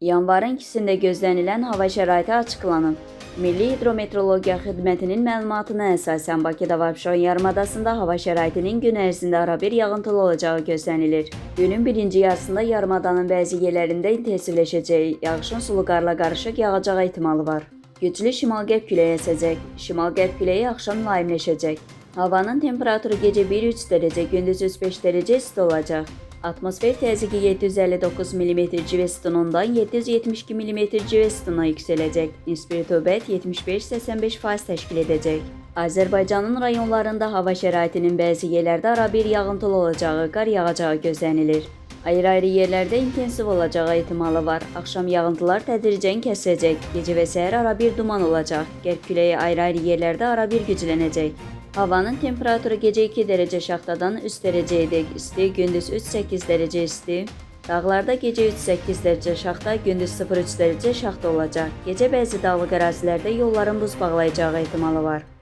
Yanvarın 2-sində gözlənilən hava şəraiti açıqlanıb. Milli Hidrometeorologiya Xidmətinin məlumatına əsasən Bakıda və Abşeron yarımadasında hava şəraitinin gün ərzində arabir yağıntılı olacağı gözlənilir. Günün birinci yarısında yarımadanın bəzi yerlərində intensivləşəcəyi, yağışın sulu qarla qarışıq yağacağı ehtimalı var. Güclü şimal-qərb küləyi əsəcək. Şimal-qərb küləyi axşam mülayimləşəcək. Havanın temperaturu gecə 1-3 dərəcə, gündüz 3-5 dərəcə isti olacaq. Atmosfer təzyiqi 759 mm civə sütunundan 772 mm civə sütununa yüksələcək. Nisbi rütubət 75-85% təşkil edəcək. Azərbaycanın rayonlarında hava şəraitinin bəzi yerlərdə arabir yağıntılı olacağı, qar yağacağı gözlənilir. Ayrı-ayrı yerlərdə intensiv olacağı ehtimalı var. Axşam yağıntılar tədricən kəsiləcək. Gecə və səhər arabir duman olacaq. Qərb küləyi ayrı-ayrı yerlərdə arabir güclənəcək. Havanın temperaturu gecə 2 dərəcə şaxtadan 3 dərəcəyədək isti, gündüz 3-8 dərəcə isti. Dağlarda gecə 3-8 dərəcə şaxta, gündüz 0-3 dərəcə şaxta olacaq. Gecə bəzi dağlıq ərazilərdə yolların buz bağlayacağı ehtimalı var.